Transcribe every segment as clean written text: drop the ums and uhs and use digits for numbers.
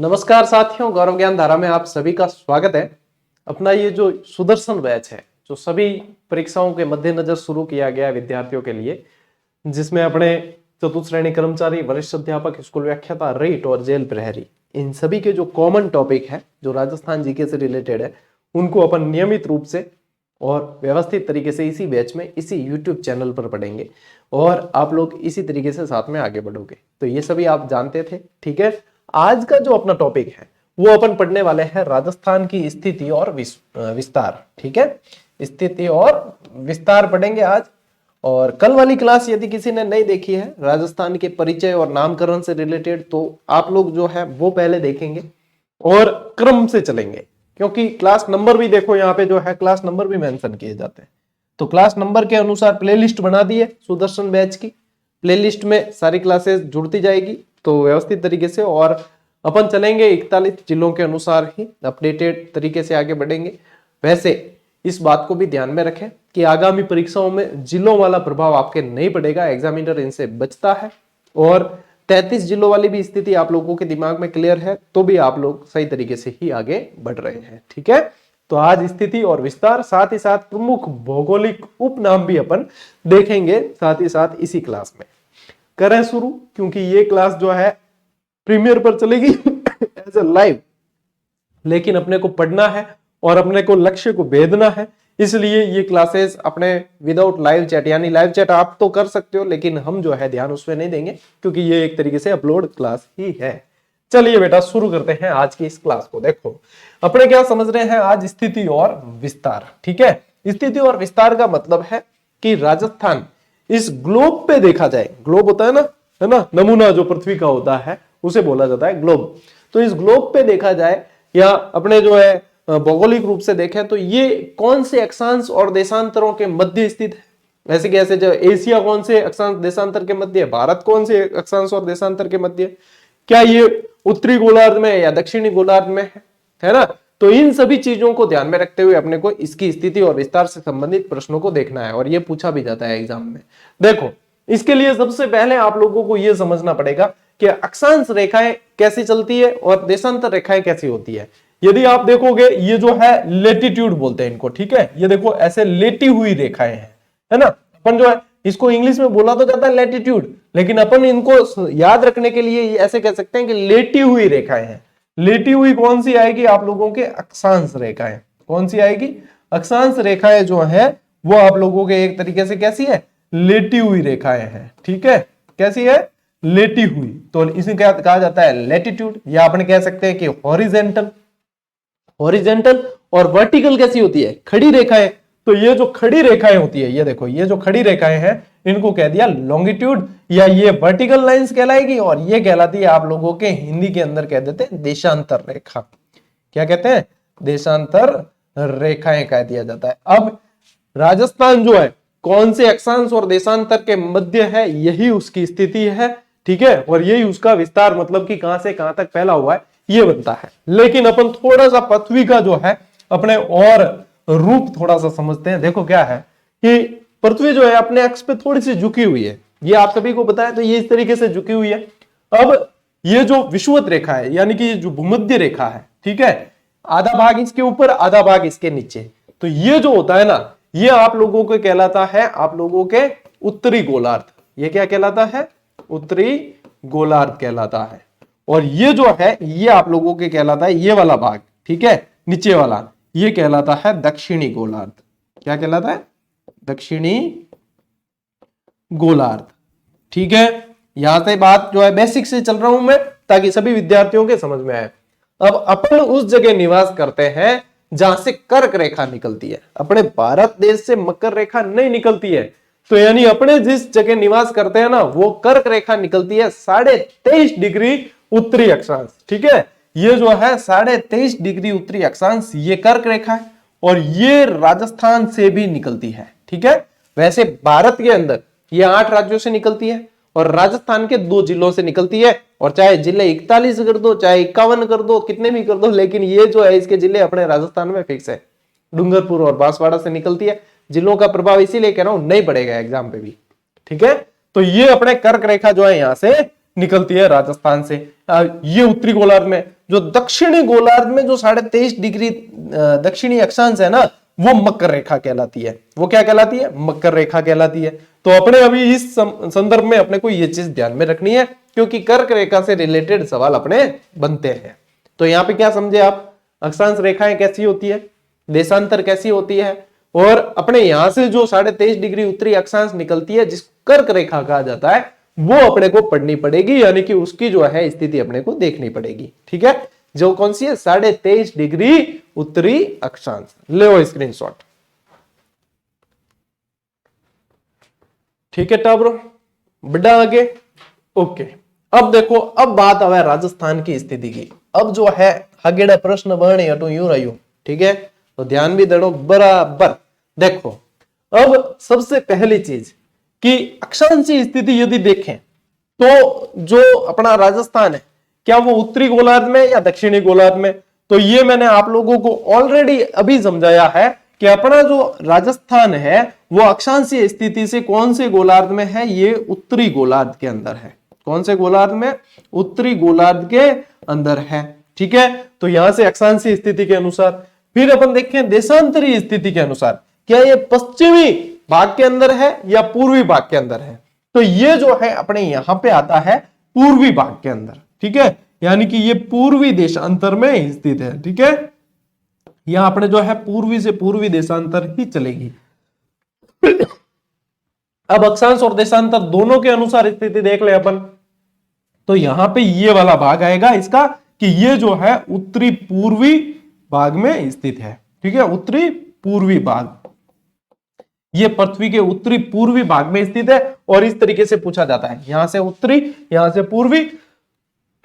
नमस्कार साथियों, गौरव ज्ञान धारा में आप सभी का स्वागत है। अपना ये जो सुदर्शन बैच है, जो सभी परीक्षाओं के मद्देनजर शुरू किया गया है विद्यार्थियों के लिए, जिसमें अपने चतुर्थ श्रेणी कर्मचारी, वरिष्ठ अध्यापक, स्कूल व्याख्याता, रेट और जेल प्रहरी, इन सभी के जो कॉमन टॉपिक है, जो राजस्थान जीके से रिलेटेड है, उनको अपन नियमित रूप से और व्यवस्थित तरीके से इसी बैच में, इसी यूट्यूब चैनल पर पढ़ेंगे और आप लोग इसी तरीके से साथ में आगे बढ़ोगे। तो ये सभी आप जानते थे, ठीक है। आज का जो अपना टॉपिक है वो अपन पढ़ने वाले हैं राजस्थान की स्थिति और विस्तार, ठीक है। स्थिति और विस्तार पढ़ेंगे आज। और कल वाली क्लास यदि किसी ने नहीं देखी है राजस्थान के परिचय और नामकरण से रिलेटेड, तो आप लोग जो है वो पहले देखेंगे और क्रम से चलेंगे, क्योंकि क्लास नंबर भी देखो, यहाँ पे जो है क्लास नंबर भी मेंशन किए जाते हैं। तो क्लास नंबर के अनुसार प्लेलिस्ट बना दी है सुदर्शन बैच की। प्लेलिस्ट में सारी क्लासेस जुड़ती जाएगी तो व्यवस्थित तरीके से, और अपन चलेंगे 41 जिलों के अनुसार ही अपडेटेड तरीके से आगे बढ़ेंगे। वैसे इस बात को भी ध्यान में रखें कि आगामी परीक्षाओं में जिलों वाला प्रभाव आपके नहीं पड़ेगा, एग्जामिनर इनसे बचता है। और 33 जिलों वाली भी स्थिति आप लोगों के दिमाग में क्लियर है तो भी आप लोग सही तरीके से ही आगे बढ़ रहे हैं, ठीक है। तो आज स्थिति और विस्तार, साथ ही साथ प्रमुख भौगोलिक उपनाम भी अपन देखेंगे साथ ही साथ इसी क्लास में। करें शुरू, क्योंकि ये क्लास जो है प्रीमियर पर चलेगी एज ए लाइव, लेकिन अपने को पढ़ना है और अपने को लक्ष्य को भेदना है, इसलिए ये क्लासेस अपने विदाउट लाइव चैट, यानी लाइव चैट आप तो कर सकते हो लेकिन हम जो है ध्यान उसमें नहीं देंगे, क्योंकि ये एक तरीके से अपलोड क्लास ही है। चलिए बेटा शुरू करते हैं आज की इस क्लास को। देखो अपने क्या समझ रहे हैं आज, स्थिति और विस्तार, ठीक है। स्थिति और विस्तार का मतलब है कि राजस्थान इस ग्लोब पे देखा जाए, ग्लोब होता है ना, नमूना जो पृथ्वी का होता है उसे बोला जाता है ग्लोब। तो इस ग्लोब पे देखा जाए या अपने जो है भौगोलिक रूप से देखें तो ये कौन से अक्षांश और देशांतरों के मध्य स्थित है। ऐसे कैसे, जो एशिया कौन से अक्षांश देशांतर के मध्य है, भारत कौन से अक्षांश और देशांतर के मध्य है, क्या ये उत्तरी गोलार्ध में या दक्षिणी गोलार्ध में है ना। तो इन सभी चीजों को ध्यान में रखते हुए अपने को इसकी स्थिति और विस्तार से संबंधित प्रश्नों को देखना है, और ये पूछा भी जाता है एग्जाम में। देखो इसके लिए सबसे पहले आप लोगों को यह समझना पड़ेगा कि अक्षांश रेखाएं कैसी चलती है और देशांतर रेखाएं कैसी होती है। यदि आप देखोगे ये जो है लेटीट्यूड बोलते हैं इनको, ठीक है। ये देखो ऐसे लेटी हुई रेखाएं हैं, है ना। अपन जो है इसको इंग्लिश में बोला तो जाता है लैटिट्यूड, लेकिन अपन इनको याद रखने के लिए ऐसे कह सकते हैं कि लेटी हुई रेखाएं हैं। लेटी हुई कौन सी आएगी आप लोगों के, अक्षांश रेखाएं। कौन सी आएगी, अक्षांश रेखाएं जो है वो आप लोगों के एक तरीके से कैसी है, लेटी हुई रेखाएं हैं, ठीक है। कैसी है, लेटी हुई। तो इसे क्या कहा जाता है, लैटिट्यूड, या अपन कह सकते हैं कि हॉरिजेंटल। हॉरिजेंटल और वर्टिकल कैसी होती है, खड़ी रेखाएं। तो ये जो खड़ी रेखाएं होती है, ये देखो ये जो खड़ी रेखाएं हैं इनको कह दिया लॉन्गिट्यूड, या ये वर्टिकल लाइंस कहलाएगी, और ये कहलाती है आप लोगों के हिंदी के अंदर कह देते हैं देशांतर रेखा। क्या कहते हैं, देशांतर रेखाएं कह दिया जाता है। अब राजस्थान जो है कौन से अक्षांश और देशांतर के मध्य है, यही उसकी स्थिति है, ठीक है। और यही उसका विस्तार, मतलब कि कहां से कहां तक फैला हुआ है ये बनता है। लेकिन अपन थोड़ा सा पृथ्वी का जो है अपने और रूप थोड़ा सा समझते हैं। देखो क्या है कि पृथ्वी जो है अपने अक्ष पे थोड़ी सी झुकी हुई है, ये आप सभी को पता है। तो ये इस तरीके से झुकी हुई है। अब ये जो विषुवत रेखा है, यानी कि जो भूमध्य रेखा है, ठीक है, आधा भाग इसके ऊपर आधा भाग इसके नीचे, तो ये जो होता है ना, ये आप लोगों को कहलाता है आप लोगों के उत्तरी गोलार्ध। ये क्या कहलाता है, उत्तरी गोलार्ध कहलाता है। और ये जो है ये आप लोगों के कहलाता है ये वाला भाग, ठीक है, नीचे वाला, ये कहलाता है दक्षिणी गोलार्ध। क्या कहलाता है, दक्षिणी गोलार्ध, ठीक है। यहां से बात जो है बेसिक से चल रहा हूं मैं, ताकि सभी विद्यार्थियों के समझ में आए। अब अपन उस जगह निवास करते हैं जहां से कर्क रेखा निकलती है। अपने भारत देश से मकर रेखा नहीं निकलती है, तो यानी अपने जिस जगह निवास करते हैं ना वो कर्क रेखा निकलती है 23.5 डिग्री उत्तरी अक्षांश, ठीक है। ये जो है 23.5 डिग्री उत्तरी अक्षांश, ये कर्क रेखा है, और ये राजस्थान से भी निकलती है, ठीक है। वैसे भारत के अंदर ये 8 राज्यों से निकलती है और राजस्थान के 2 जिलों से निकलती है। और चाहे जिले 41 कर दो, चाहे 51 कर दो, कितने भी कर दो, लेकिन ये जो है इसके जिले अपने राजस्थान में फिक्स है। डूंगरपुर और बांसवाड़ा से निकलती है। जिलों का प्रभाव इसीलिए कह रहा हूं नहीं पड़ेगा एग्जाम पे भी, ठीक है। तो ये अपने कर्क रेखा जो है यहां से निकलती है राजस्थान से। ये उत्तरी गोलार्ध में। जो दक्षिणी गोलार्ध में जो 23.5 डिग्री दक्षिणी अक्षांश है ना, वो मकर रेखा कहलाती है। वो क्या कहलाती है? मकर रेखा कहलाती है। तो अपने अभी इस संदर्भ में अपने को ये चीज ध्यान में रखनी है, क्योंकि कर्क रेखा से रिलेटेड सवाल अपने बनते हैं। तो यहाँ पे क्या समझे आप? अक्षांश रेखाएं कैसी होती है, देशांतर कैसी होती है, और अपने यहां से जो 23.5 डिग्री उत्तरी अक्षांश निकलती है, जिस कर्क रेखा कहा जाता है, वो अपने को पढ़नी पड़ेगी, यानी कि उसकी जो है स्थिति अपने को देखनी पड़ेगी। ठीक है, जो कौन सी है? 23.5 डिग्री उत्तरी अक्षांश। ले स्क्रीनशॉट। ठीक है टाब्रो, बड़ा आगे। ओके, अब देखो, अब बात आवे राजस्थान की स्थिति की। अब जो है हगेड़ा प्रश्न बने हटू यूं रही। ठीक है, तो ध्यान भी दो बराबर। देखो, अब सबसे पहली चीज कि अक्षांशीय स्थिति यदि देखें तो जो अपना राजस्थान है, क्या वो उत्तरी गोलार्ध में या दक्षिणी गोलार्ध में? तो ये मैंने आप लोगों को ऑलरेडी अभी समझाया है कि अपना जो राजस्थान है वो अक्षांशीय स्थिति से कौन से गोलार्ध में है? ये उत्तरी गोलार्ध के अंदर है। कौन से गोलार्ध में? उत्तरी गोलार्ध के अंदर है। ठीक है, तो यहां से अक्षांशीय स्थिति के अनुसार। फिर अपन देखें देशांतरीय स्थिति के अनुसार, क्या ये पश्चिमी भाग के अंदर है या पूर्वी भाग के अंदर है? तो ये जो है अपने यहां पे आता है पूर्वी भाग के अंदर। ठीक है, यानी कि ये पूर्वी देशांतर में स्थित है। ठीक है, यहां अपने जो है पूर्वी से पूर्वी देशांतर ही चलेगी। अब अक्षांश और देशांतर दोनों के अनुसार स्थिति देख ले अपन, तो यहां पे ये वाला भाग आएगा इसका कि ये जो है उत्तरी पूर्वी भाग में स्थित है। ठीक है, उत्तरी पूर्वी भाग, ये पृथ्वी के उत्तरी पूर्वी भाग में स्थित है। और इस तरीके से पूछा जाता है, यहां से उत्तरी, यहां से पूर्वी।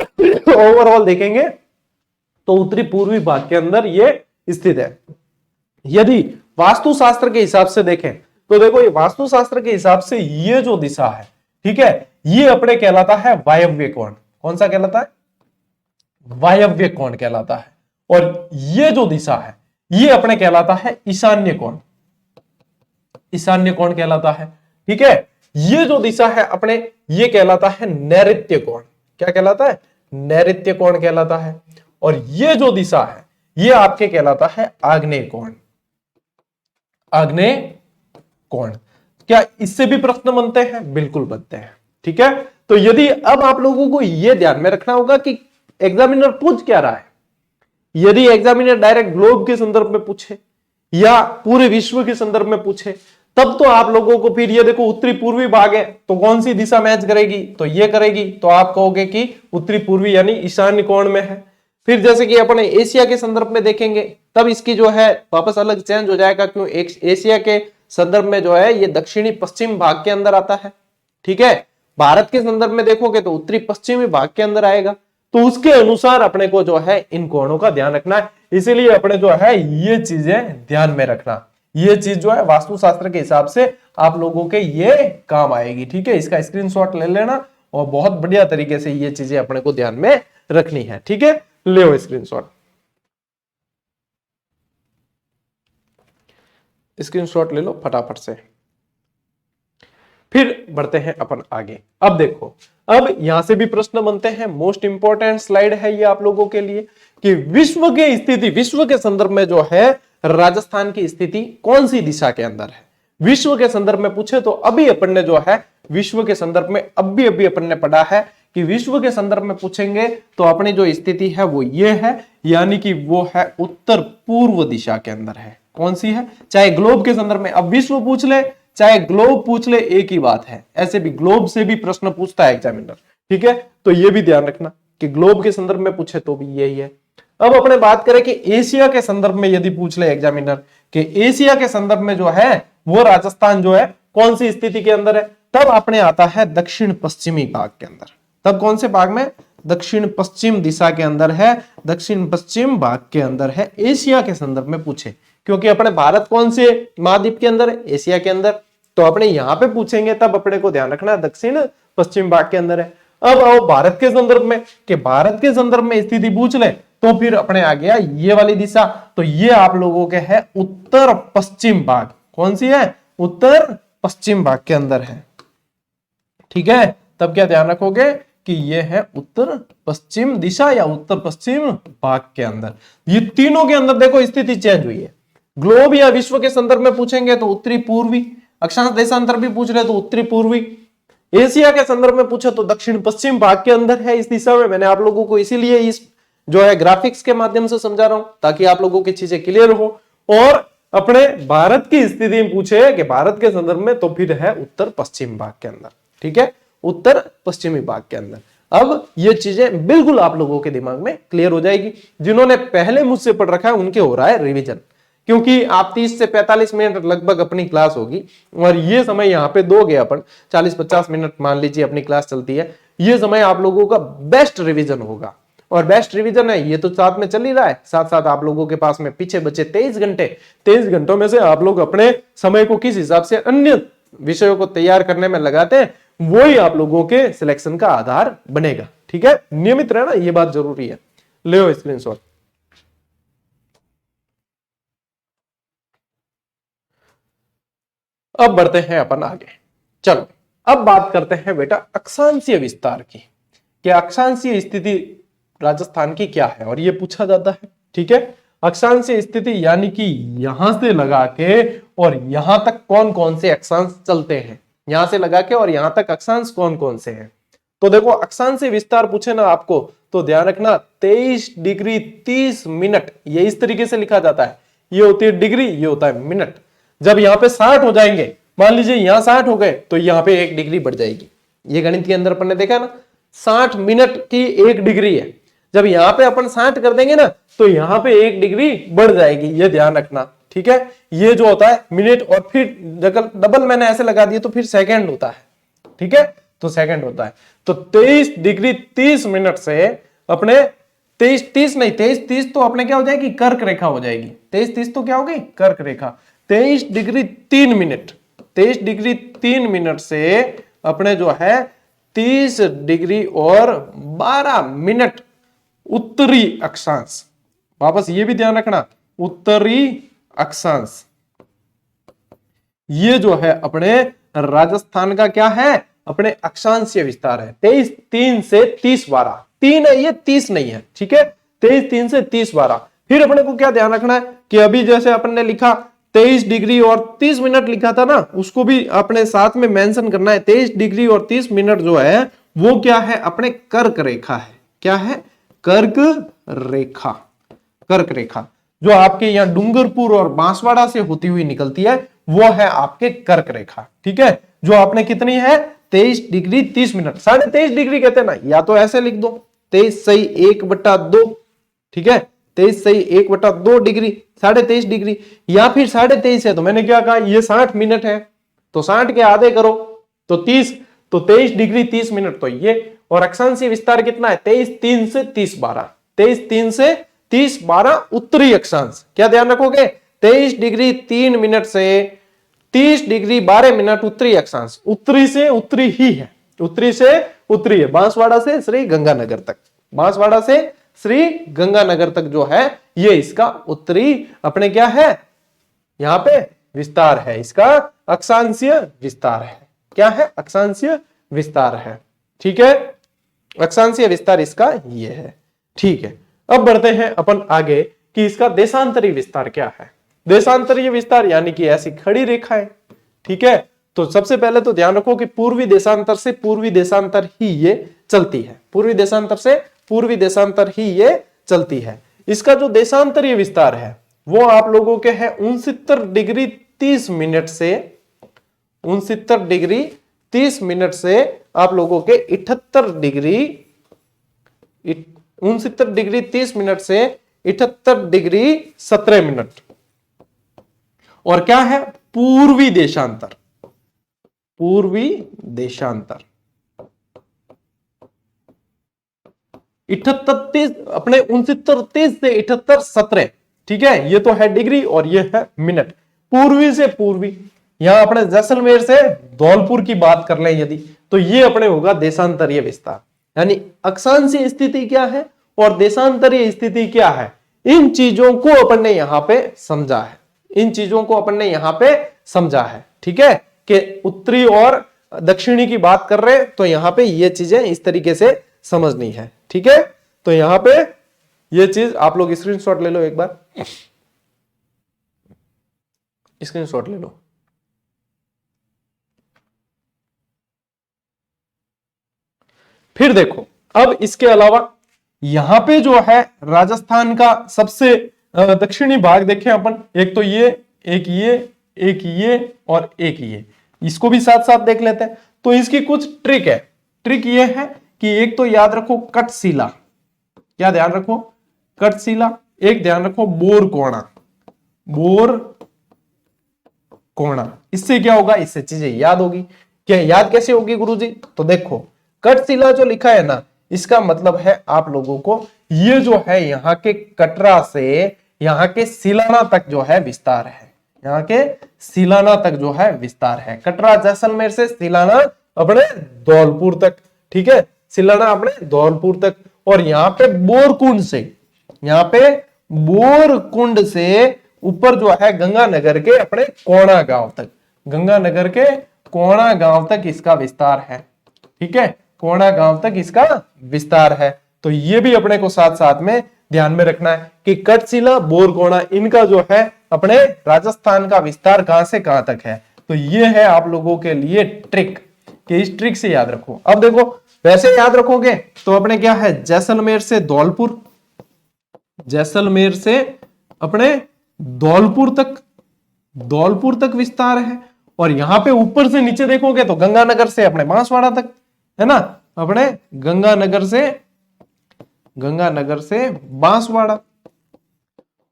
ओवरऑल देखेंगे तो उत्तरी पूर्वी भाग के अंदर ये स्थित है। यदि वास्तुशास्त्र के हिसाब से देखें तो देखो, ये वास्तुशास्त्र के हिसाब से ये जो दिशा है, ठीक है, ये अपने कहलाता है वायव्य कोण। कौन सा कहलाता है? वायव्य कोण कहलाता है। और ये जो दिशा है ये अपने कहलाता है ईशान्य कोण। ईशान्य कोण कहलाता है। ठीक है, ये जो दिशा है अपने, ये कहलाता है नैऋत्य कोण। क्या कहलाता है? नैऋत्य कोण कहलाता है। और ये जो दिशा है ये आपके कहलाता है आग्नेय कोण। आग्नेय कोण। क्या इससे भी प्रश्न बनते हैं? बिल्कुल बनते हैं। ठीक है, तो यदि अब आप लोगों को यह ध्यान में रखना होगा कि एग्जामिनर पूछ क्या रहा है। यदि एग्जामिनर डायरेक्ट ग्लोब के संदर्भ में पूछे या पूरे विश्व के संदर्भ में पूछे, तब तो आप लोगों को फिर ये देखो उत्तरी पूर्वी भाग है तो कौन सी दिशा मैच करेगी? तो ये करेगी। तो आप कहोगे कि उत्तरी पूर्वी यानी ईशान्य कोण में है। फिर जैसे कि अपने एशिया के संदर्भ में देखेंगे तब इसकी जो है वापस अलग चेंज हो जाएगा। क्यों? एशिया के संदर्भ में जो है ये दक्षिणी पश्चिम भाग के अंदर आता है। ठीक है, भारत के संदर्भ में देखोगे तो उत्तरी पश्चिमी भाग के अंदर आएगा। तो उसके अनुसार अपने को जो है इन कोणों का ध्यान रखना है। इसीलिए अपने जो है ये चीजें ध्यान में रखना। ये चीज जो है वास्तुशास्त्र के हिसाब से आप लोगों के ये काम आएगी। ठीक है, इसका स्क्रीनशॉट ले लेना और बहुत बढ़िया तरीके से ये चीजें अपने को ध्यान में रखनी है। ठीक है, ले स्क्रीनशॉट। स्क्रीनशॉट ले लो फटाफट से। फिर बढ़ते हैं अपन आगे। अब देखो, अब यहां से भी प्रश्न बनते हैं। मोस्ट इंपॉर्टेंट स्लाइड है ये आप लोगों के लिए कि विश्व की स्थिति, विश्व के संदर्भ में जो है राजस्थान की स्थिति कौन सी दिशा के अंदर है। विश्व के संदर्भ में पूछे तो अभी अपन ने जो है विश्व के संदर्भ में अभी अपन ने पढ़ा है कि विश्व के संदर्भ में पूछेंगे तो अपनी जो स्थिति है वो ये है, यानी कि वो है उत्तर पूर्व दिशा के अंदर है। कौन सी है? चाहे ग्लोब के संदर्भ में अब विश्व पूछ ले चाहे ग्लोब पूछ ले, एक ही बात है। ऐसे भी ग्लोब से भी प्रश्न पूछता है एग्जामिनर। ठीक है, तो ये भी ध्यान रखना कि ग्लोब के संदर्भ में पूछे तो भी यही है। अब अपने बात करें कि एशिया के संदर्भ में यदि पूछ ले एग्जामिनर कि एशिया के संदर्भ में जो है वो राजस्थान जो है कौन सी स्थिति के अंदर है, तब अपने आता है दक्षिण पश्चिमी भाग के अंदर। तब कौन से भाग में? दक्षिण पश्चिम दिशा के अंदर है, दक्षिण पश्चिम भाग के अंदर है एशिया के संदर्भ में पूछे। क्योंकि अपने भारत कौन से महाद्वीप के अंदर है? एशिया के अंदर। तो अपने यहां पे पूछेंगे तब अपने को ध्यान रखना दक्षिण पश्चिम भाग के अंदर है। अब आओ भारत के संदर्भ में कि भारत के संदर्भ में स्थिति पूछ ले तो फिर अपने आ गया ये वाली दिशा। तो ये आप लोगों के है उत्तर पश्चिम भाग। कौन सी है? उत्तर पश्चिम भाग के अंदर है। ठीक है, तब क्या ध्यान रखोगे कि ये है उत्तर पश्चिम दिशा या उत्तर पश्चिम भाग के अंदर। ये तीनों के अंदर देखो स्थिति चेंज हुई है। ग्लोब या विश्व के संदर्भ में पूछेंगे तो उत्तरी पूर्वी, अक्षांश देशांतर भी पूछ रहे तो उत्तरी पूर्वी, एशिया के संदर्भ में पूछे तो दक्षिण पश्चिम भाग के अंदर है इस दिशा में। मैंने आप लोगों को इसीलिए इस जो है ग्राफिक्स के माध्यम से समझा रहा हूं ताकि आप लोगों की चीजें क्लियर हो। और अपने भारत की स्थिति में पूछे कि भारत के संदर्भ में तो फिर है उत्तर पश्चिम भाग के अंदर, ठीक है, उत्तर पश्चिमी भाग के अंदर। अब ये चीजें बिल्कुल आप लोगों के दिमाग में क्लियर हो जाएगी। जिन्होंने पहले मुझसे पढ़ रखा है उनके हो रहा है रिवीजन, क्योंकि आप 30 से 45 मिनट लगभग अपनी क्लास होगी और ये समय यहाँ पे दोगे अपन 40-50 मिनट मान लीजिए अपनी क्लास चलती है, ये समय आप लोगों का बेस्ट रिवीजन होगा। और बेस्ट रिवीजन है ये तो साथ में चल ही रहा है, साथ साथ आप लोगों के पास में पीछे बचे 23 घंटे, 23 घंटों में से आप लोग अपने समय को किस हिसाब से अन्य विषयों को तैयार करने में लगाते हैं वही आप लोगों के सिलेक्शन का आधार बनेगा, ठीक है। नियमित रहना ये बात जरूरी है। ले स्क्रीनशॉट। अब बढ़ते हैं अपन आगे। चलो अब बात करते हैं बेटा अक्षांशीय विस्तार की, कि अक्षांशीय स्थिति राजस्थान की क्या है, और ये पूछा जाता है, ठीक है। अक्षांशीय स्थिति यानी कि यहां से लगा के और यहां तक कौन कौन से अक्षांश चलते हैं, यहां से लगा के और यहां तक अक्षांश कौन कौन से हैं। तो देखो अक्षांशीय विस्तार पूछे ना आपको तो ध्यान रखना 23 डिग्री 30 मिनट, ये इस तरीके से लिखा जाता है। ये होती है डिग्री, ये होता है मिनट। जब यहाँ पे 60 हो जाएंगे, मान लीजिए यहाँ 60 हो गए तो यहाँ पे 1 डिग्री बढ़ जाएगी। ये गणित के अंदर अपन ने देखा ना 60 मिनट की 1 डिग्री है। जब यहाँ पे अपन 60 कर देंगे ना तो यहाँ पे 1 डिग्री बढ़ जाएगी, ये ध्यान रखना, ठीक है। ये जो होता है मिनट और फिर डबल मैंने ऐसे लगा दिए तो फिर सेकंड होता है, ठीक है, तो सेकंड होता है। तो 23 डिग्री 30 मिनट से अपने 23 30 तो अपने क्या हो जाएगी, कर्क रेखा हो जाएगी। 23 30 तो क्या होगी, कर्क रेखा। 23 डिग्री 3 मिनट, 23 डिग्री 3 मिनट से अपने जो है 30 डिग्री और 12 मिनट उत्तरी अक्षांश। वापस ये भी ध्यान रखना, उत्तरी अक्षांश ये जो है अपने राजस्थान का क्या है, अपने अक्षांशीय विस्तार है। 23 3 से 30 12, 3 है ये, 30 नहीं है, ठीक है। 23 3 से 30 12। फिर अपने को क्या ध्यान रखना है कि अभी जैसे अपन ने लिखा 23 डिग्री और 30 मिनट लिखा था ना, उसको भी अपने साथ में मेंशन करना है। 23 डिग्री और 30 मिनट जो है वो क्या है, अपने कर्क रेखा है। क्या है, कर्क रेखा। कर्क रेखा जो आपके यहाँ डूंगरपुर और बांसवाड़ा से होती हुई निकलती है वो है आपके कर्क रेखा, ठीक है। जो आपने कितनी है 23 डिग्री 30 मिनट, 23.5 डिग्री कहते हैं ना, या तो ऐसे लिख दो 23 सही 1/2, ठीक है, 23 सही 1/2 डिग्री, 23.5 डिग्री, या फिर 23.5 है तो मैंने क्या कहा ये 60 मिनट है तो 60 के आधे करो तो 30, तो 23 डिग्री 30 मिनट तो ये। और अक्षांशीय विस्तार कितना है 23 3 से 30 12, 23 3 से 30 12 उत्तरी अक्षांश। क्या ध्यान रखोगे, 23 डिग्री 3 मिनट से 30 डिग्री 12 मिनट उत्तरी अक्षांश। उत्तरी से उत्तरी ही है, उत्तरी से उत्तरी है, बांसवाड़ा से श्री गंगानगर तक, बांसवाड़ा से श्री गंगानगर तक जो है ये इसका उत्तरी अपने क्या है यहां पे विस्तार है, इसका अक्षांशीय विस्तार है। क्या है, अक्षांशीय विस्तार है, ठीक है। अक्षांशीय विस्तार इसका ये है, ठीक है। अब बढ़ते हैं अपन आगे कि इसका देशांतरी विस्तार क्या है। देशांतरीय विस्तार यानी कि ऐसी खड़ी रेखा है, ठीक है। तो सबसे पहले तो ध्यान रखो कि पूर्वी देशांतर से पूर्वी देशांतर ही ये चलती है, पूर्वी देशांतर से पूर्वी देशांतर ही ये चलती है। इसका जो देशांतरीय विस्तार है वो आप लोगों के है 69 डिग्री 30 मिनट से 69 डिग्री 30 मिनट से आप लोगों के 78 डिग्री 69 डिग्री 30 मिनट से 78 डिग्री 17 मिनट। और क्या है, पूर्वी देशांतर, पूर्वी देशांतर 78 अपने 69 30 से 78 17, ठीक है। ये तो है डिग्री और ये है मिनट। पूर्वी से पूर्वी, यहां अपने जैसलमेर से धौलपुर की बात कर लें यदि, तो ये अपने होगा देशांतरीय विस्तार। यानी अक्षांशीय स्थिति क्या है और देशांतरीय स्थिति क्या है, इन चीजों को अपन ने यहां पे समझा है, इन चीजों को अपन ने यहां पे समझा है, ठीक है, कि उत्तरी और दक्षिणी की बात कर रहे हैं तो यहां पे ये चीजें इस तरीके से समझनी है, ठीक है। तो यहां पे ये चीज आप लोग स्क्रीनशॉट ले लो, एक बार स्क्रीनशॉट ले लो। फिर देखो, अब इसके अलावा यहां पे जो है राजस्थान का सबसे दक्षिणी भाग देखें अपन, एक तो ये, एक ये, एक ये और एक ये, इसको भी साथ साथ देख लेते हैं। तो इसकी कुछ ट्रिक है। ट्रिक ये है कि एक तो याद रखो कटशिला, क्या ध्यान रखो, कटशिला। एक ध्यान रखो बोरकोणा, बोरकोणा। इससे क्या होगा, इससे चीजें याद होगी। क्या याद कैसे होगी गुरुजी? तो देखो कटशिला जो लिखा है ना, इसका मतलब है आप लोगों को ये जो है यहाँ के कटरा से यहाँ के सिलाना तक जो है विस्तार है, यहाँ के सिलाना तक जो है विस्तार है। कटरा जैसलमेर से सिलाना अपने धौलपुर तक, ठीक है, सिलाना अपने धौलपुर तक। और यहाँ पे बोरकुंड से, यहाँ पे बोरकुंड से ऊपर जो है गंगानगर के अपने कोणा गांव तक, गंगानगर के कोणा गांव तक इसका विस्तार है, ठीक है, कोणा गांव तक इसका विस्तार है। तो ये भी अपने को साथ साथ में ध्यान में रखना है कि कटशिला, बोरकोणा, इनका जो है अपने राजस्थान का विस्तार कहां से कहां तक है। तो ये है आप लोगों के लिए ट्रिक, कि इस ट्रिक से याद रखो। अब देखो वैसे याद रखोगे तो अपने क्या है, जैसलमेर से धौलपुर, जैसलमेर से अपने धौलपुर तक विस्तार है। और यहां पे ऊपर से नीचे देखोगे तो गंगानगर से अपने बांसवाड़ा तक, है ना, अपने गंगानगर से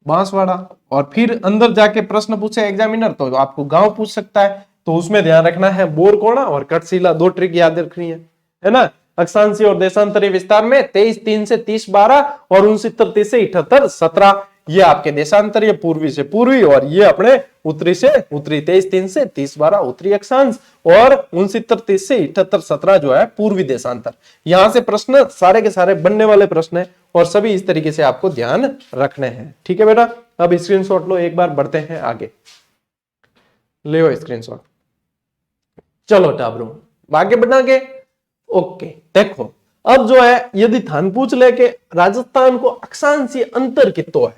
बांसवाड़ा। और फिर अंदर जाके प्रश्न पूछे एग्जामिनर तो आपको गांव पूछ सकता है, तो उसमें ध्यान रखना है बोरकोणा और कटशिला, दो ट्रिक याद रखनी है ना। अक्षांशीय और देशांतरीय विस्तार में 23-3 से 30-12 और 69-30 से 78-17, ये आपके देशांतरीय पूर्वी से पूर्वी, और ये अपने उत्तरी से उत्तरी, 23-3 से 30-12 उत्तरी अक्षांश और 69-30 से 78-17 जो है पूर्वी देशांतर। यहां से प्रश्न सारे के सारे बनने वाले प्रश्न है और सभी इस तरीके से आपको ध्यान रखने हैं, ठीक है बेटा। अब स्क्रीनशॉट लो, एक बार बढ़ते हैं आगे, ले स्क्रीनशॉट। चलो टाबरू आगे बढ़ागे। ओके, देखो अब जो है यदि थान पूछ ले के राजस्थान को अक्षांशीय अंतर कितो है,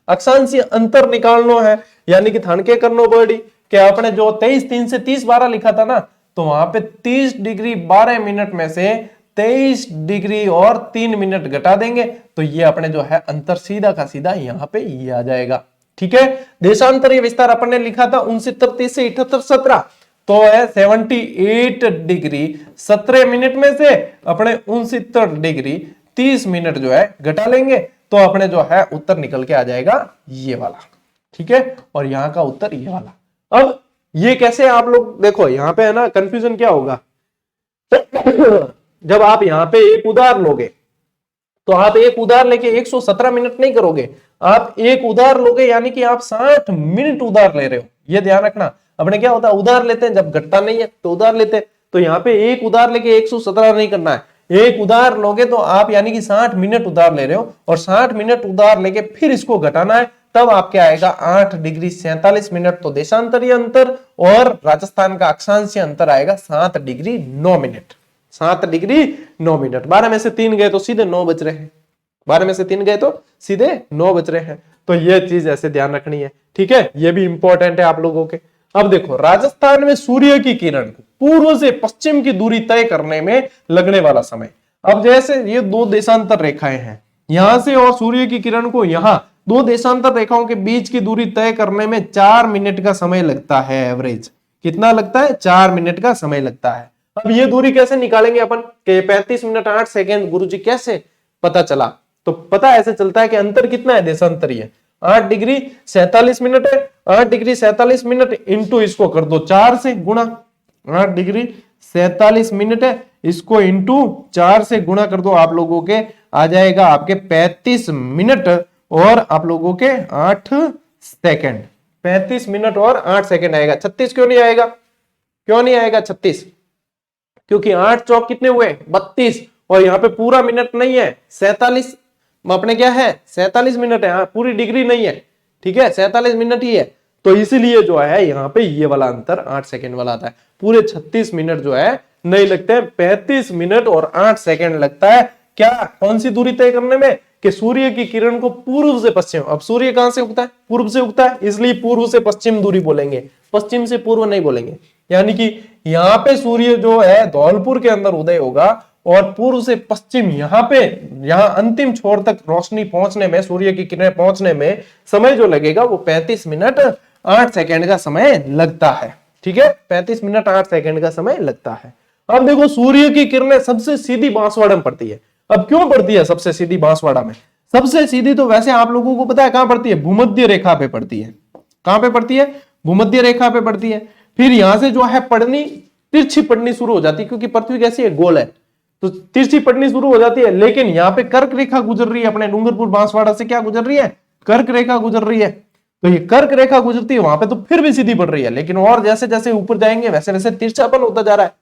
अक्षांशीय अंतर निकालना है, यानी कि थान के करनो पड़ी कि आपने जो 23-3 से 30-12 लिखा था ना, तो वहां पे 30 डिग्री 12 मिनट में से 23 डिग्री और 3 मिनट घटा देंगे, तो ये अपने जो है अंतर सीधा का सीधा यहाँ पे ये आ जाएगा, ठीक है। देशांतरीय विस्तार अपन ने लिखा था 69-30 से 78-17, तो है 78 डिग्री 17 मिनट में से अपने 69 डिग्री 30 मिनट जो है घटा लेंगे, तो अपने जो है उत्तर निकल के आ जाएगा ये वाला, ठीक है। और यहाँ का उत्तर ये वाला। अब ये कैसे, आप लोग देखो यहाँ पे है ना कंफ्यूजन क्या होगा, जब आप यहाँ पे एक उधार लोगे तो आप एक उधार लेके 117 मिनट नहीं करोगे, आप एक उधार लोगे यानी कि आप 60 मिनट उधार ले रहे हो, ये ध्यान रखना। अपने क्या होता है, उधार लेते हैं जब घटता नहीं है तो उधार लेते हैं, तो यहाँ पे एक उधार लेके 117 नहीं करना है, एक उधार लोगे तो आप यानी कि 60 मिनट उधार ले रहे हो और 60 मिनट उधार लेके फिर इसको घटाना है, तब आपके आएगा 8 डिग्री 47 मिनट। तो देशांतरीय अंतर और राजस्थान का अक्षांशीय अंतर आएगा 7 डिग्री 9 मिनट, 7 डिग्री 9 मिनट। 12 में से 3 गए तो सीधे 9 बच रहे हैं, 12 में से 3 गए तो सीधे 9 बच रहे हैं। तो ये चीज ऐसे ध्यान रखनी है, ठीक है, ये भी इंपॉर्टेंट है आप लोगों के। अब देखो राजस्थान में सूर्य की किरण को पूर्व से पश्चिम की दूरी तय करने में लगने वाला समय, अब जैसे ये दो देशांतर रेखाएं हैं यहां से, और सूर्य की किरण को यहां, दो देशांतर रेखाओं के बीच की दूरी तय करने में 4 मिनट का समय लगता है। एवरेज कितना लगता है, 4 मिनट का समय लगता है। अब ये दूरी कैसे निकालेंगे अपन, कि 35 मिनट 8 सेकेंड, गुरुजी कैसे पता चला, तो पता ऐसे चलता है कि अंतर कितना है देशांतरीय, 8 डिग्री 47 मिनट है, 8 डिग्री 47 मिनट इंटू इसको कर दो 4 से गुणा, 8 डिग्री 47 मिनट है, इसको इंटू 4 से गुणा कर दो, आप लोगों के आ जाएगा आपके 35 मिनट और आप लोगों के 8 सेकंड, 35 मिनट और 8 सेकंड आएगा। 36 क्यों नहीं आएगा, क्यों नहीं आएगा 36, क्योंकि 8 चौक कितने हुए 32, और यहाँ पे पूरा मिनट नहीं है, 47 अपने क्या है 47 मिनट है, पूरी डिग्री नहीं है, ठीक है, 47 मिनट ही है। तो इसीलिए जो है यहाँ पे ये वाला अंतर 8 सेकंड वाला आता है। पूरे 36 मिनट जो है नहीं लगते हैं, 35 मिनट और 8 सेकंड लगता है। क्या, कौन सी दूरी तय करने में? कि सूर्य की किरण को पूर्व से पश्चिम, अब सूर्य कहां से उगता है? पूर्व से उगता है, इसलिए पूर्व से पश्चिम दूरी बोलेंगे, पश्चिम से पूर्व नहीं बोलेंगे। यानी कि यहाँ पे सूर्य जो है धौलपुर के अंदर उदय होगा और पूर्व से पश्चिम यहाँ अंतिम छोर तक रोशनी पहुंचने में, सूर्य की किरणें पहुंचने में समय जो लगेगा वो 35 मिनट 8 सेकंड का समय लगता है। ठीक है, 35 मिनट 8 सेकंड का समय लगता है। अब देखो सूर्य की किरणें सबसे सीधी बांसवाड़ा में पड़ती है। अब क्यों पड़ती है सबसे सीधी बांसवाड़ा में? सबसे सीधी तो वैसे आप लोगों को पता है कहां पड़ती है? भूमध्य रेखा पे पड़ती है। कहां पे पड़ती है? भूमध्य रेखा पे पड़ती है। फिर यहां से जो है पड़नी, तिरछी पड़नी शुरू हो जाती है, क्योंकि पृथ्वी कैसी है? गोल है, तो तिरछी पड़नी शुरू हो जाती है। लेकिन यहाँ पे कर्क रेखा गुजर रही है, अपने डूंगरपुर बांसवाड़ा से क्या गुजर रही है? कर्क रेखा गुजर रही है। तो ये कर्क रेखा गुजरती है वहां पे, तो फिर भी सीधी पड़ रही है, लेकिन और जैसे जैसे ऊपर जाएंगे वैसे वैसे तिरछापन होता जा रहा है।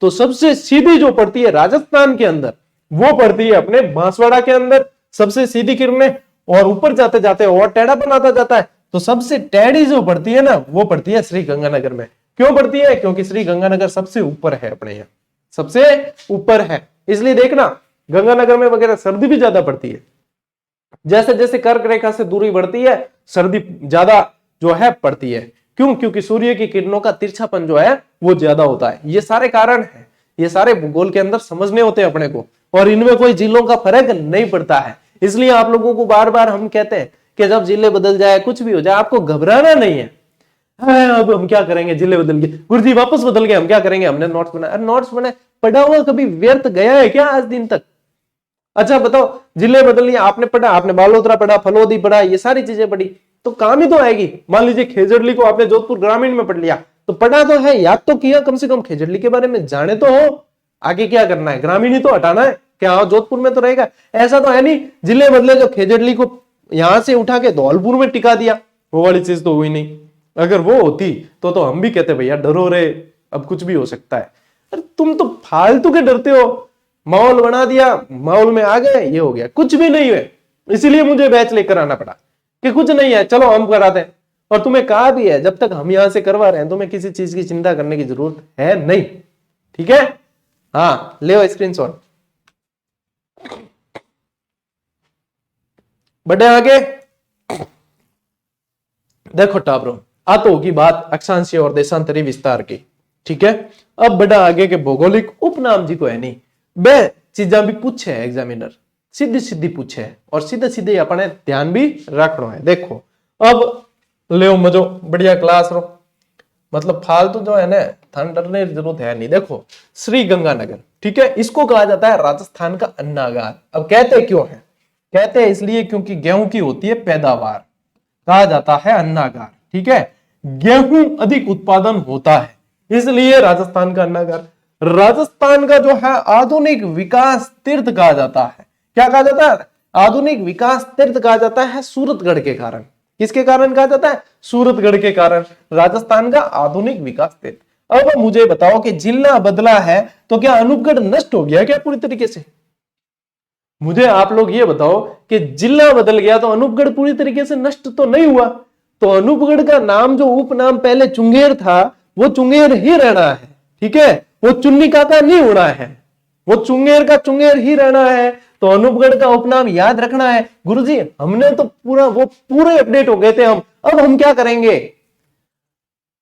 तो सबसे सीधी जो पड़ती है राजस्थान के अंदर, वो पड़ती है अपने बांसवाड़ा के अंदर, सबसे सीधी किरणें, और ऊपर जाते जाते और टेढ़ा बनाता जाता है। तो सबसे टेढ़ी जो पड़ती है ना, वो पड़ती है श्री गंगानगर में। क्यों पड़ती है? क्योंकि श्री गंगानगर सबसे ऊपर है, अपने यहाँ सबसे ऊपर है, इसलिए देखना गंगानगर में वगैरह सर्दी भी ज्यादा पड़ती है। जैसे जैसे कर्क रेखा से दूरी बढ़ती है, सर्दी ज्यादा जो है पड़ती है। क्यों? क्योंकि सूर्य की किरणों का तिरछापन जो है वो ज्यादा होता है। ये सारे कारण हैं, ये सारे भूगोल के अंदर समझने होते हैं अपने को, और इनमें कोई जिलों का फर्क नहीं पड़ता है। इसलिए आप लोगों को बार बार हम कहते हैं कि जब जिले बदल जाए, कुछ भी हो जाए, आपको घबराना नहीं है। अब हम क्या करेंगे, जिले बदल गए, गुरुजी वापस बदल गए, हम क्या करेंगे? हमने नोट्स बनाए। नोट्स बनाए, पढ़ा हुआ कभी व्यर्थ गया है क्या आज दिन तक? अच्छा बताओ, जिले बदल लिए, आपने पढ़ा, आपने बालोतरा पढ़ा, फलोदी पढ़ा, ये सारी चीजें पढ़ी, तो काम ही तो आएगी। मान लीजिए खेजड़ली को आपने जोधपुर ग्रामीण में पढ़ लिया, तो पढ़ा तो है, याद तो किया, कम से कम खेजड़ली के बारे में जाने तो हो। आगे क्या करना है? ग्रामीण ही तो हटाना है, क्या हाँ जोधपुर में तो रहेगा? ऐसा तो है नहीं जिले बदले जो खेजड़ली को यहां से उठा के धौलपुर में टिका दिया, वो वाली चीज तो हुई नहीं। अगर वो होती तो हम भी कहते भैया डरो रे, अब कुछ भी हो सकता है। अरे तुम तो फालतू के डरते हो, माहौल बना दिया, माहौल में आ गए, ये हो गया, कुछ भी नहीं है। इसीलिए मुझे बैच लेकर आना पड़ा कि कुछ नहीं है, चलो हम करा दें। और तुम्हें कहा भी है, जब तक हम यहां से करवा रहे हैं तुम्हें किसी चीज की चिंता करने की जरूरत है नहीं। ठीक है, हाँ ले स्क्रीनशॉट। बढ़े आगे, देखो टाबरो, तो होगी बात अक्षांशीय और देशांतरी विस्तार की। ठीक है, अब बढ़ा आगे के भौगोलिक उपनाम जी को है नहीं, बे चीजा भी पूछे है एग्जामिनर, सीधी सीधी पूछे है, और सीधे सीधे अपने ध्यान भी रखना है। देखो अब ले मजो, बढ़िया क्लास रो, मतलब फालतू जो है ना थान डरने की जरूरत है नहीं। देखो श्री गंगानगर, ठीक है, इसको कहा जाता है राजस्थान का अन्नागार। अब कहते क्यों है? कहते हैं इसलिए क्योंकि गेहूं की होती है पैदावार, कहा जाता है अन्नागार। ठीक है, गेहूं अधिक उत्पादन होता है, इसलिए राजस्थान का अन्नागार। राजस्थान का जो है आधुनिक विकास तीर्थ कहा जाता है। क्या कहा जाता है? आधुनिक विकास तीर्थ कहा जाता है सूरतगढ़ के कारण। किसके कारण कहा जाता है? सूरतगढ़ के कारण राजस्थान का आधुनिक विकास तीर्थ। अब मुझे बताओ कि जिला बदला है तो क्या अनूपगढ़ नष्ट हो गया क्या पूरी तरीके से? मुझे आप लोग ये बताओ कि जिला बदल गया तो अनूपगढ़ पूरी तरीके से नष्ट तो नहीं हुआ। तो अनूपगढ़ का नाम, जो उपनाम पहले चुंगेर था, वो चुंगेर ही रहना है। ठीक है, वो चुन्नी काका नहीं होना है, वो चुंगेर का चुंगेर ही रहना है। तो अनूपगढ़ का उपनाम याद रखना है। गुरुजी हमने तो पूरे अपडेट हो गए थे हम, अब हम क्या करेंगे?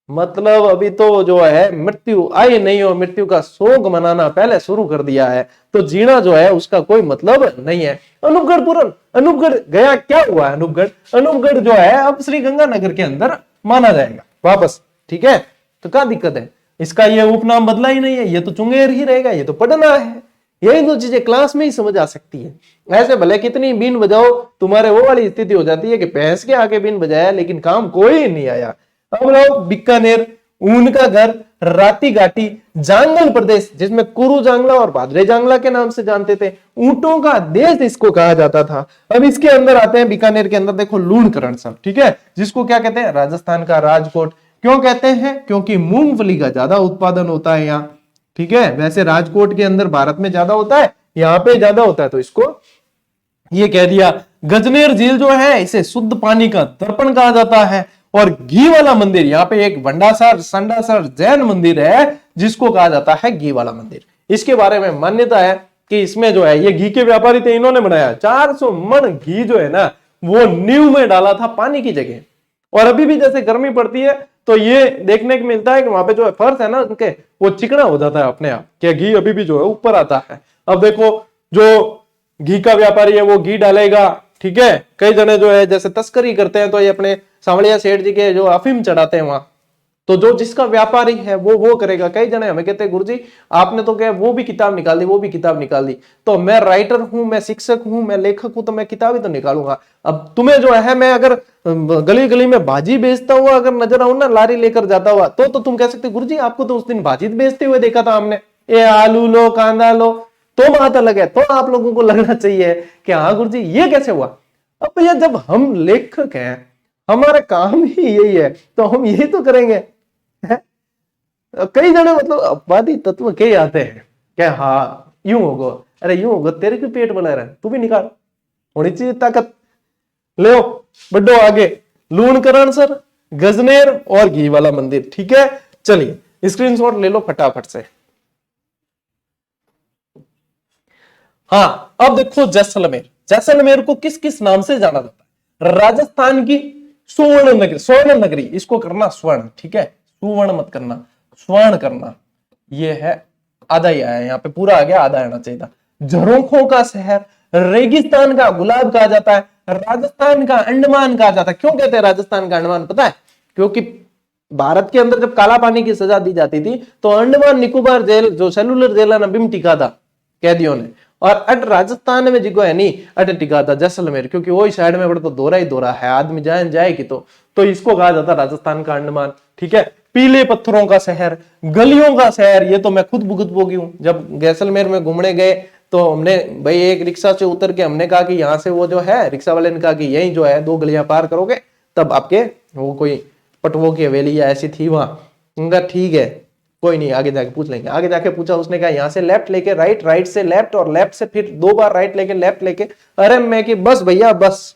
मतलब अभी तो जो है मृत्यु आई नहीं और मृत्यु का शोक मनाना पहले शुरू कर दिया है, तो जीना जो है उसका कोई मतलब नहीं है। अनूपगढ़ पूर्ण, अनूपगढ़ गया, क्या हुआ है? अनूपगढ़ जो है अब श्री गंगानगर के अंदर माना जाएगा वापस। ठीक है, तो क्या दिक्कत है? इसका ये उपनाम बदला ही नहीं है, ये तो चुंगेर ही रहेगा, ये तो पढ़ना है। यही दो चीजें क्लास में ही समझ आ सकती है। ऐसे भले कितनी बीन बजाओ, तुम्हारे वो वाली स्थिति हो जाती है कि भैंस के आगे बीन बजाया लेकिन काम कोई नहीं आया। अब लोग बीकानेर, ऊन का घर, राती घाटी, जांगल प्रदेश, जिसमें कुरु जांगला और भाद्रे जांगला के नाम से जानते थे, ऊंटों का देश इसको कहा जाता था। अब इसके अंदर आते हैं, बीकानेर के अंदर देखो लूणकरण सब। ठीक है, जिसको क्या कहते हैं? राजस्थान का राजकोट। क्यों कहते हैं? क्योंकि मूंगफली का ज्यादा उत्पादन होता है यहाँ। ठीक है, वैसे राजकोट के अंदर भारत में ज्यादा होता है, यहाँ पे ज्यादा होता है, तो इसको ये कह दिया। गजनेर झील जो है इसे शुद्ध पानी का दर्पण कहा जाता है, और घी वाला मंदिर, यहाँ पे एक भंडासर संडासर जैन मंदिर है जिसको कहा जाता है घी वाला मंदिर। इसके बारे में मान्यता है कि इसमें जो है ये घी के व्यापारी थे, इन्होंने बनाया 400 मन घी जो है ना वो नींव में डाला था पानी की जगह। और अभी भी जैसे गर्मी पड़ती है तो ये देखने को मिलता है कि वहां पे जो है फर्श है ना उनके वो चिकना हो जाता है अपने आप, कि घी अभी भी जो है ऊपर आता है। अब देखो जो घी का व्यापारी है वो घी डालेगा, ठीक है। कई जने जो है जैसे तस्करी करते हैं तो ये अपने सांवलिया सेठ जी के जो अफीम चढ़ाते हैं वहां, तो जो जिसका व्यापारी है वो करेगा। कई जने हमें कहते हैं गुरुजी आपने तो क्या वो भी किताब निकाल दी, वो भी किताब निकाल दी। तो मैं राइटर हूं, मैं शिक्षक हूं, मैं लेखक हूं, तो मैं किताब ही तो निकालूंगा। अब तुम्हें जो है मैं अगर गली गली में भाजी बेचता हुआ अगर नजर आऊं ना, लारी लेकर जाता हुआ, तो तुम कह सकते गुरुजी आपको तो उस दिन भाजी बेचते हुए देखा था हमने, ये आलू लो कांदा लो, तो बात अलग है। तो आप लोगों को लगना चाहिए कि हाँ गुरुजी ये कैसे हुआ। अब भैया जब हम लेखक हैं, हमारा काम ही यही है, तो हम यही तो करेंगे। कई जने मतलब अपवादी तत्व के आते हैं क्या, हाँ यूं होगा, अरे यूं होगा, तेरे भी पेट बना रहा है, तू भी निकाल, होनी चाहिए ताकत। ले बड्डो आगे लूणकरण सर, गजनेर और घी वाला मंदिर, ठीक है। चलिए स्क्रीनशॉट ले लो फटाफट से। हाँ अब देखो जैसलमेर, जैसलमेर को किस किस नाम से जाना जाता है? राजस्थान की स्वर्ण नगरी, स्वर्ण नगरी, इसको करना स्वर्ण, ठीक है, सुवर्ण मत करना, स्वर्ण करना। ये है आधा ही आया, यहाँ पे पूरा आ गया, आधा आना चाहिए था। झरोखों का शहर, रेगिस्तान का गुलाब कहा जाता है, राजस्थान का अंडमान कहा जाता है। क्यों कहते हैं राजस्थान का अंडमान पता है? क्योंकि भारत के अंदर जब काला पानी की सजा दी जाती थी तो अंडमान निकोबार जेल जो सेलुलर जेल है ना बिम टिका था कैदियों ने, और अट राजस्थान में जिगो है नहीं अट टिका था जैसलमेर, क्योंकि वही साइड में बड़ा तो दोरा ही दोरा है, आदमी जाए कि तो इसको कहा जाता राजस्थान का अंडमान, ठीक है। पीले पत्थरों का शहर, गलियों का शहर, ये तो मैं खुद भुगत भोगी हूँ। जब जैसलमेर में घूमने गए तो हमने भाई एक रिक्शा से उतर के हमने कहा कि यहाँ से वो जो है, रिक्शा वाले ने कहा कि यही जो है 2 गलियां पार करोगे तब आपके वो कोई पटवों की हवेली या ऐसी थी वहां। उनका ठीक है कोई नहीं, आगे जाके पूछ लेंगे। आगे जाके पूछा, उसने कहा यहाँ से लेफ्ट लेके राइट, राइट से लेफ्ट और लेफ्ट से फिर 2 बार राइट लेके लेफ्ट लेके। अरे मैं कि बस भैया बस,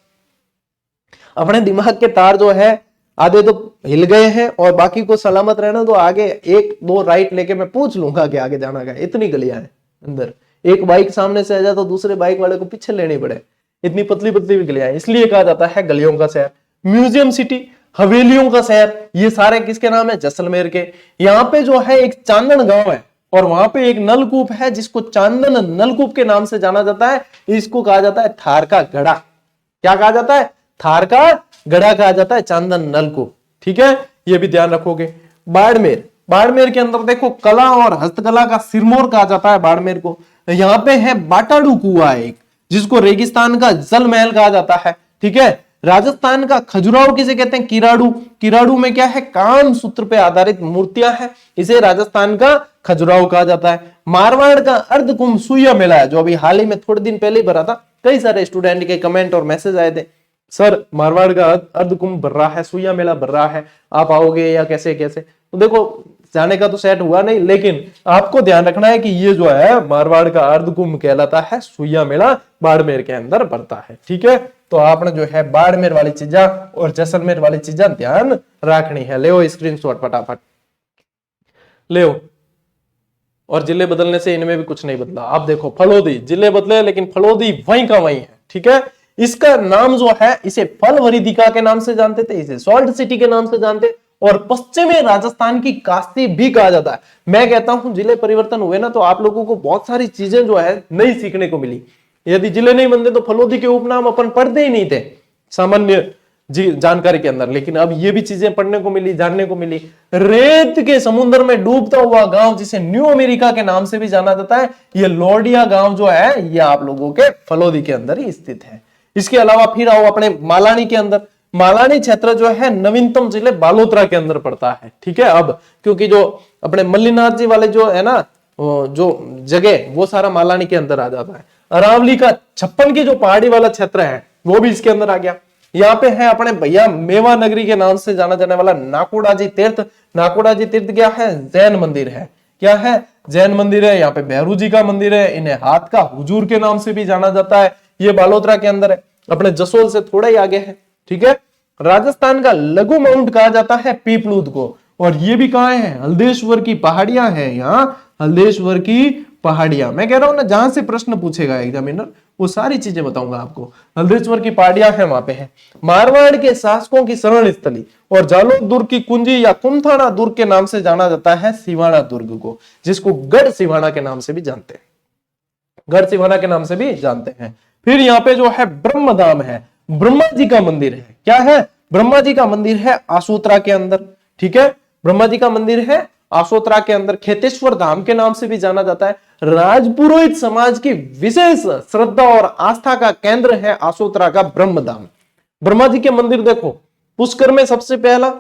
अपने दिमाग के तार जो है आधे तो हिल गए हैं और बाकी को सलामत रहना, तो आगे 1-2 राइट लेके मैं पूछ लूंगा कि आगे जाना क्या। इतनी गलियां हैं अंदर, एक बाइक सामने से आ जाए तो दूसरे बाइक वाले को पीछे लेनी पड़े, इतनी पतली पतली भी गलियां हैं। इसलिए कहा जाता है गलियों का शहर। म्यूजियम सिटी, हवेलियों का शहर, ये सारे किसके नाम है? जैसलमेर के। यहाँ पे जो है एक चांदन गांव है और वहां पे एक नलकूप है जिसको चांदन नलकूप के नाम से जाना जाता है। इसको कहा जाता है थार का गढ़ा। क्या कहा जाता है? थार का गढ़ा कहा जाता है, चांदन नलकूप, ठीक है, ये भी ध्यान रखोगे। बाड़मेर, बाड़मेर के अंदर देखो कला और हस्तकला का सिरमौर कहा जाता है बाड़मेर को। यहाँ पे है बाटाडू कुआं एक, जिसको रेगिस्तान का जल महल कहा जाता है, ठीक है। राजस्थान का खजुराहो किसे कहते हैं? किराड़ू। किराड़ू में क्या है? काम सूत्र पे आधारित मूर्तियां हैं, इसे राजस्थान का खजुराहो कहा जाता है। मारवाड़ का अर्धकुंभ सुइया मेला है, जो अभी हाल ही में थोड़े दिन पहले ही भरा था। कई सारे स्टूडेंट के कमेंट और मैसेज आए थे, सर मारवाड़ का अर्धकुंभ भर रहा है, सुइया मेला भर रहा है, आप आओगे या कैसे कैसे? तो देखो जाने का तो सेट हुआ नहीं, लेकिन आपको ध्यान रखना है कि ये जो है मारवाड़ का अर्धकुंभ कहलाता है, सुइया मेला बाड़मेर के अंदर भरता है, ठीक है। तो आपने जो है बाड़मेर वाली चीजा और जैसलमेर वाली चीजा ध्यान रखनी है। ले स्क्रीनशॉट फटाफट ले। और जिले बदलने से इनमें भी कुछ नहीं बदला। आप देखो फलोदी, जिले बदले लेकिन फलोदी वहीं का वहीं है, ठीक है। इसका नाम जो है, इसे फल वरिदिका के नाम से जानते थे, इसे सॉल्ट सिटी के नाम से जानते, और पश्चिमी राजस्थान की काशी भी कहा जाता है। मैं कहता हूं जिले परिवर्तन हुए ना तो आप लोगों को बहुत सारी चीजें जो है नई सीखने को मिली। यदि जिले नहीं बनते तो फलोदी के उपनाम अपन पढ़ते ही नहीं थे सामान्य जानकारी के अंदर, लेकिन अब ये भी चीजें पढ़ने को मिली, जानने को मिली। रेत के समुद्र में डूबता हुआ गांव जिसे न्यू अमेरिका के नाम से भी जाना जाता है, ये लोडिया गांव जो है ये आप लोगों के फलोदी के अंदर ही स्थित है। इसके अलावा फिर आओ अपने मालानी के अंदर। मालानी क्षेत्र जो है नवीनतम जिले बालोतरा के अंदर पड़ता है, ठीक है। अब क्योंकि जो अपने मल्लीनाथ जी वाले जो है ना जो जगह, वो सारा मालानी के अंदर आ जाता है। अरावली का 56 की जो पहाड़ी वाला क्षेत्र है वो भी इसके अंदर आ गया। यहाँ पे है अपने भैया मेवा नगरी के नाम से जाना जाने वाला नाकोड़ा जी तीर्थ। नाकोड़ा जी तीर्थ क्या है? जैन मंदिर है। क्या है? जैन मंदिर है। यहाँ पे भैरू जी का मंदिर है, इन्हें हाथ का हुजूर के नाम से भी जाना जाता है। ये बालोतरा के अंदर है, अपने जसोल से थोड़ा ही आगे है, ठीक है। राजस्थान का लघु माउंट कहा जाता है पीपलूद को। और ये भी कहाँ है, हल्देश्वर की पहाड़ियां हैं, यहाँ हल्देश्वर की पहाड़ियां। मैं कह रहा हूं ना, जहां से प्रश्न पूछेगा एग्जामिनर वो सारी चीजें बताऊंगा आपको। हल्देश्वर की पहाड़ियां है, वहां पे है। मारवाड़ के शासकों की शरण स्थली और जालोर दुर्ग की कुंजी या कुमथाना दुर्ग के नाम से जाना जाता है सिवाना दुर्ग को, जिसको गढ़ सिवाना के नाम से भी जानते हैं, गढ़ सिवाना के नाम से भी जानते हैं। फिर यहाँ पे जो है ब्रह्मधाम है, ब्रह्मा जी का मंदिर है। क्या है, ब्रह्मा जी का मंदिर है आसोत्रा के अंदर। ठीक है, ब्रह्मा जी का मंदिर है आसोत्रा के अंदर। खेतेश्वर धाम के नाम से भी जाना जाता है। राजपुरोहित समाज की विशेष श्रद्धा और आस्था का केंद्र है आसोत्रा का ब्रह्मधाम। ब्रह्मा जी के मंदिर देखो, पुष्कर में सबसे पहला,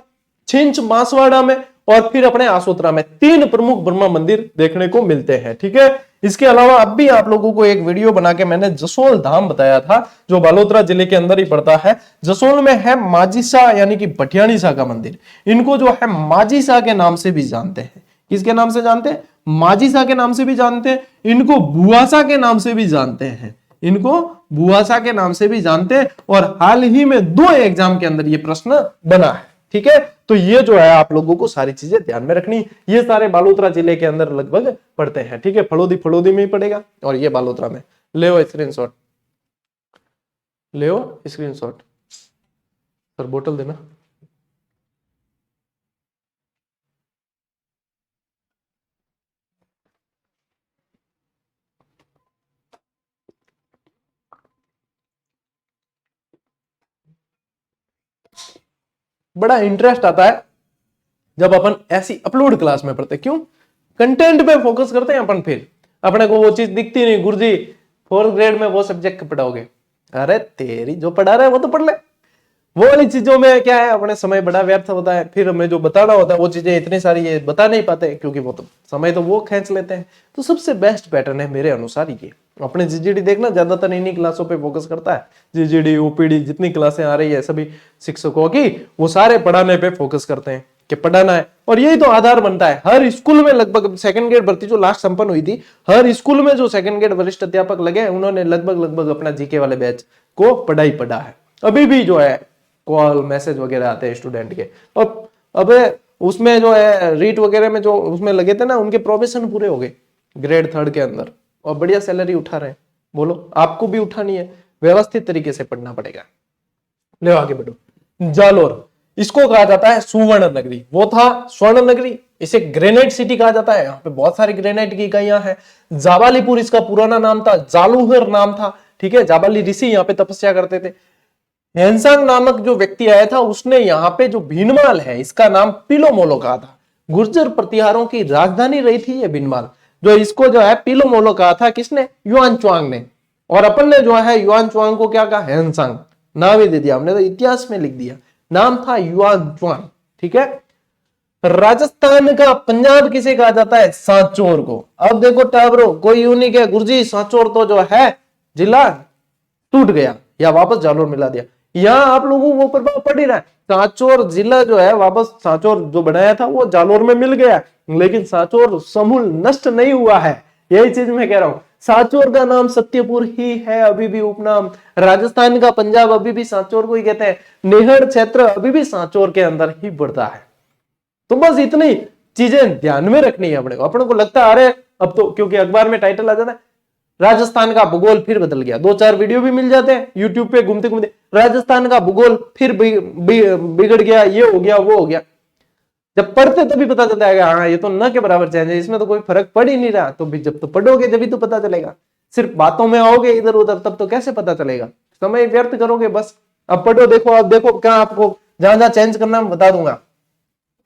छिंच बांसवाड़ा में और फिर अपने आसोत्रा में 3 प्रमुख ब्रह्मा मंदिर देखने को मिलते हैं। ठीक है, इसके अलावा अब भी आप लोगों को एक वीडियो बना के मैंने जसोल धाम बताया था, जो बालोतरा जिले के अंदर ही पड़ता है। जसोल में है माजीसा यानी कि भटियाणी शाह का मंदिर। इनको जो है माजीसा के नाम से भी जानते हैं। किसके नाम से जानते हैं, माजीसा के नाम से भी जानते हैं। इनको बुआसा के नाम से भी जानते हैं, इनको बुआसा के नाम से भी जानते हैं। और हाल ही में 2 एग्जाम के अंदर ये प्रश्न बना है। ठीक है, तो ये जो है आप लोगों को सारी चीजें ध्यान में रखनी। ये सारे बालोतरा जिले के अंदर लगभग पड़ते हैं। ठीक है, फलोदी में ही पड़ेगा और ये बालोतरा में। ले स्क्रीनशॉट, ले स्क्रीनशॉट। सर बोतल देना। बड़ा इंटरेस्ट आता है जब अपन ऐसी अपलोड क्लास में पढ़ते। क्यों, कंटेंट पे फोकस करते हैं अपन। फिर अपने को वो चीज दिखती नहीं, गुरुजी 4th ग्रेड में वो सब्जेक्ट पढ़ाओगे। अरे तेरी, जो पढ़ा रहे हैं वो तो पढ़ ले। वो वाली चीजों में क्या है, अपने समय बड़ा व्यर्थ होता है। फिर हमें जो बताना होता है वो चीजें इतनी सारी ये बता नहीं पाते, क्योंकि वो तो समय तो वो खींच लेते हैं। तो सबसे बेस्ट पैटर्न है मेरे अनुसार ये। अपने जीजीडी देखना ज्यादातर इन्हीं क्लासों पे फोकस करता है। जीजीडी, ओपीडी जितनी क्लासें आ रही है सभी शिक्षकों की, वो सारे पढ़ाने पे फोकस करते हैं कि पढ़ाना है। और यही तो आधार बनता है। हर स्कूल में लगभग 2nd ग्रेड भर्ती जो लास्ट संपन्न हुई थी, हर स्कूल में जो 2nd ग्रेड वरिष्ठ अध्यापक लगे, उन्होंने लगभग अपना जीके वाले बैच को पढ़ा है। अभी भी जो है कॉल मैसेज वगैरह आते हैं स्टूडेंट के। और अब उसमें जो है रीट वगैरह में जो उसमें लगे थे ना, उनके प्रोबेशन पूरे हो गए ग्रेड 3rd के अंदर और बढ़िया सैलरी उठा रहे हैं। बोलो, आपको भी उठानी है, व्यवस्थित तरीके से पढ़ना पड़ेगा। ले आगे बढ़ो। जालोर, इसको कहा जाता है सुवर्ण नगरी। वो था स्वर्ण नगरी, इसे ग्रेनाइट सिटी कहा जाता है। यहाँ पे बहुत सारी ग्रेनाइट की इकाइयां हैं। जाबालीपुर इसका पुराना नाम था, जालूहर नाम था। ठीक है, जाबाली ऋषि यहाँ पे तपस्या करते थे। हेनसांग नामक जो व्यक्ति आया था, उसने यहाँ पे जो भीनमाल है, इसका नाम पिलोमोलो कहा था। गुर्जर प्रतिहारों की राजधानी रही थी ये भीनमाल। जो इसको जो है पिलोमोलो कहा था, किसने, युआन च्वांग ने। और अपन ने जो है युआन च्वांग को क्या कहा, हेनसांग नाम ही दे दिया हमने, तो इतिहास में लिख दिया, नाम था युआन च्वांग। ठीक है, राजस्थान का पंजाब किसे कहा जाता है, सांचौर को। अब देखो टाबरो, कोई यूं नहीं कहे गुरुजी सांचौर तो जो है जिला टूट गया या वापस जालोर मिला दिया। यहाँ आप लोगों को प्रभाव पड़ ही रहा है। सांचौर जिला जो है वापस सांचौर जो बनाया था वो जालोर में मिल गया, लेकिन सांचौर समूल नष्ट नहीं हुआ है। यही चीज मैं कह रहा हूं। सांचौर का नाम सत्यपुर ही है अभी भी उपनाम। राजस्थान का पंजाब अभी भी सांचौर को ही कहते हैं। नेहड़ क्षेत्र अभी भी सांचौर के अंदर ही बढ़ता है। तो बस इतनी चीजें ध्यान में रखनी है अपने को। अपने को लगता है अरे अब तो, क्योंकि अखबार में टाइटल आ जाता है राजस्थान का भूगोल फिर बदल गया, 2-4 वीडियो भी मिल जाते हैं यूट्यूब पे घूमते घूमते, राजस्थान का भूगोल फिर बिगड़ गया, ये हो गया वो हो गया। जब पढ़ते तभी पता चलता है हाँ ये तो न के बराबर चेंज है, इसमें तो कोई फर्क पड़ ही नहीं रहा। तो भी जब तो पढ़ोगे जब तो पता चलेगा। सिर्फ बातों में आओगे इधर उधर तब तो कैसे पता चलेगा, समय व्यर्थ करोगे बस। अब पढ़ो, देखो, अब देखो क्या आपको जहां जहां चेंज करना मैं बता दूंगा।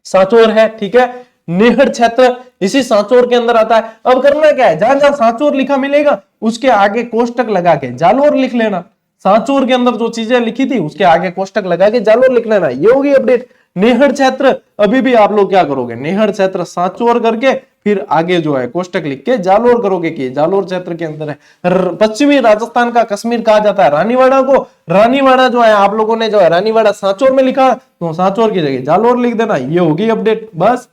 सांचौर है, ठीक है, नेहड़ क्षेत्र इसी सांचौर के अंदर आता है। अब करना क्या है, जहां जहां सांचौर लिखा मिलेगा उसके आगे कोष्टक लगा के जालोर लिख लेना। सांचौर के अंदर जो चीजें लिखी थी उसके आगे कोष्टक लगा के जालोर लिख लेना। ये होगी अपडेट। नेहड़ क्षेत्र अभी भी आप लोग क्या करोगे, नेहड़ क्षेत्र सांचौर करके फिर आगे जो है कोष्टक लिख के जालोर करोगे कि जालोर क्षेत्र के अंदर है। पश्चिमी राजस्थान का कश्मीर कहा जाता है रानीवाड़ा को। रानीवाड़ा जो है आप लोगों ने जो है रानीवाड़ा सांचौर में लिखा, तो सांचौर की जगह जालोर लिख देना। ये होगी अपडेट, बस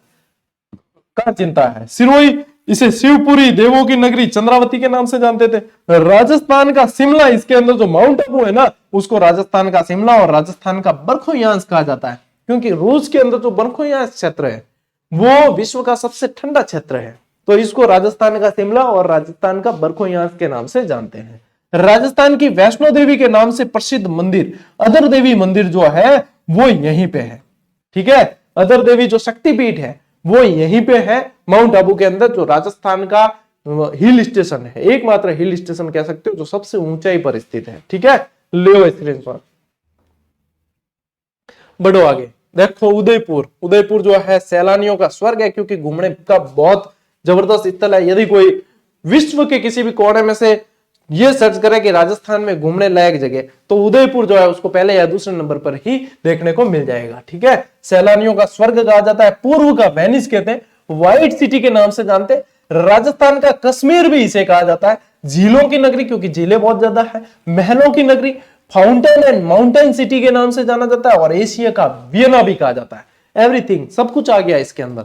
क्या चिंता है। सिरोही इसे शिवपुरी, देवों की नगरी, चंद्रावती के नाम से जानते थे। राजस्थान का शिमला, इसके अंदर जो माउंट आबू है ना, उसको राजस्थान का शिमला और राजस्थान का बरखोयांस कहा जाता है, क्योंकि रूस के अंदर जो बरखोयांस क्षेत्र है वो विश्व का सबसे ठंडा क्षेत्र है, तो इसको राजस्थान का शिमला और राजस्थान का बरखोयांस के नाम से जानते हैं। राजस्थान की वैष्णो देवी के नाम से प्रसिद्ध मंदिर अधर देवी मंदिर जो है वो यहीं पे है, ठीक है। अधर देवी जो शक्तिपीठ है वो यहीं पे है माउंट आबू के अंदर, जो राजस्थान का हिल स्टेशन है, एकमात्र हिल स्टेशन कह सकते हो जो सबसे ऊंचाई पर स्थित है, ठीक है। लियो स्क्रीनशॉट, बढ़ो आगे। देखो उदयपुर, उदयपुर जो है सैलानियों का स्वर्ग है, क्योंकि घूमने का बहुत जबरदस्त स्थल है। यदि कोई विश्व के किसी भी कोने में से ये सर्च करे कि राजस्थान में घूमने लायक जगह, तो उदयपुर जो है उसको पहले या दूसरे नंबर पर ही देखने को मिल जाएगा, ठीक है। सैलानियों का स्वर्ग कहा जाता है, पूर्व का वेनिस कहते हैं, व्हाइट सिटी के नाम से जानते हैं। राजस्थान का कश्मीर भी इसे कहा जाता है, झीलों की नगरी, क्योंकि झीलें बहुत ज्यादा है, महलों की नगरी, फाउंटेन एंड माउंटेन सिटी के नाम से जाना जाता है, और एशिया का वियना भी कहा जाता है। एवरीथिंग, सब कुछ आ गया इसके अंदर,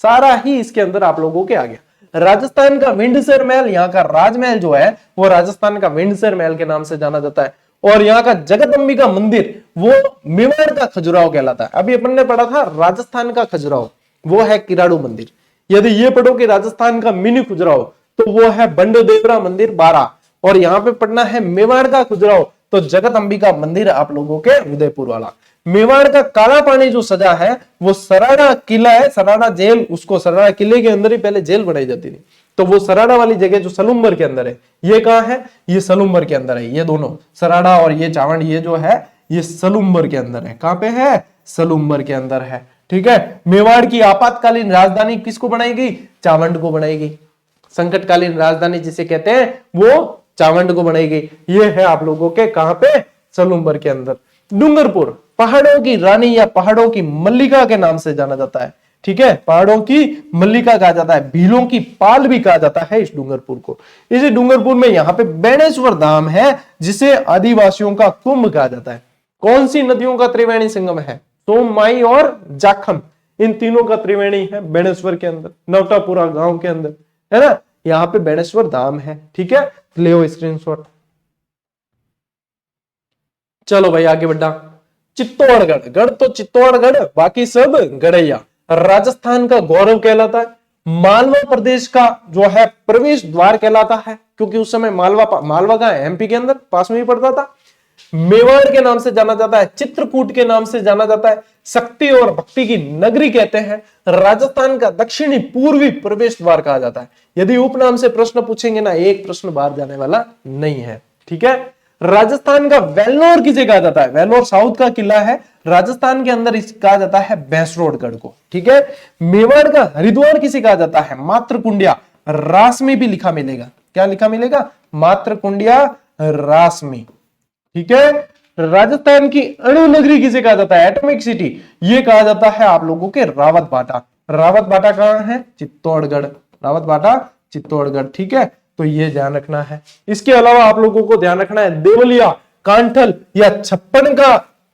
सारा ही इसके अंदर आप लोगों के आ गया। राजस्थान का विंडसर महल, यहाँ का राजमहल जो है वो राजस्थान का विंडसर महल के नाम से जाना जाता है। और यहाँ का जगदम्बिका मंदिर वो मेवाड़ का खजुराहो कहलाता है। अभी अपन ने पढ़ा था राजस्थान का खजुराहो, वो है किराड़ू मंदिर। यदि ये पढ़ो कि राजस्थान का मिनी खजुराहो, तो वो है बंडदेवरा मंदिर 12। और यहाँ पे पढ़ना है मेवाड़ का खजुराहो, तो जगत अंबिका मंदिर आप लोगों के उदयपुर वाला। मेवाड़ का काला पानी जो सजा है वो सराड़ा किला है, सराड़ा जेल, उसको सराड़ा किले के अंदर ही पहले जेल बनाई जाती थी, तो वो सराड़ा वाली जगह जो सलूम्बर के अंदर है, ये कहाँ है, ये सलूम्बर के अंदर है। ये दोनों सराड़ा और ये चावंड, ये जो है ये सलूम्बर के अंदर है। कहां पे है, सलूम्बर के अंदर है, ठीक है। मेवाड़ की आपातकालीन राजधानी किसको बनाएगी, चावंड को बनाएगी। संकटकालीन राजधानी जिसे कहते हैं वो चावंड को बनाई गई। ये है आप लोगों के कहां पे, सलूम्बर के अंदर। डूंगरपुर पहाड़ों की रानी या पहाड़ों की मल्लिका के नाम से जाना जाता है, ठीक है। पहाड़ों की मल्लिका कहा जाता है, भीलों की पाल भी कहा जाता है इस डूंगरपुर को। इसी डूंगरपुर में यहाँ पे बेणेश्वर धाम है, जिसे आदिवासियों का कुंभ कहा जाता है। कौन सी नदियों का त्रिवेणी संगम है, सोम, माई और जाखम, इन तीनों का त्रिवेणी है बेणेश्वर के अंदर, नवटापुरा गांव के अंदर, है ना। यहाँ पे बेणेश्वर धाम है, ठीक है। ले स्क्रीनशॉट, चलो भाई आगे बढ़ा। चित्तौड़गढ़, गढ़ तो चित्तौड़गढ़, बाकी सब गढ़ैया। राजस्थान का गौरव कहलाता है। मालवा प्रदेश का जो है प्रवेश द्वार कहलाता है, क्योंकि उस समय मालवा का एमपी के अंदर पास में ही पड़ता था। मेवाड़ के नाम से जाना जाता है, चित्रकूट के नाम से जाना जाता है, शक्ति और भक्ति की नगरी कहते हैं। राजस्थान का दक्षिणी पूर्वी प्रवेश द्वार कहा जाता है। यदि उपनाम से प्रश्न पूछेंगे ना, एक प्रश्न बाहर जाने वाला नहीं है, ठीक है। राजस्थान का वेल्लोर किसे कहा जाता है, वेल्लोर साउथ का किला है राजस्थान के अंदर, इसे कहा जाता है भैंसरोडगढ़ को, ठीक है। मेवाड़ का हरिद्वार किसे कहा जाता है, मात्रकुंडिया रास में भी लिखा मिलेगा, क्या लिखा मिलेगा, मात्रकुंडिया रास में, ठीक है। राजस्थान की अणु नगरी किसे कहा जाता है, एटॉमिक सिटी, ये कहा जाता है आप लोगों के रावत बाटा। रावत बाटा कहां है, चित्तौड़गढ़, रावत बाटा चित्तौड़गढ़, ठीक है। तो ये ध्यान रखना है। इसके अलावा आप लोगों को ध्यान रखना है देवलिया, कांठल या छप्पन का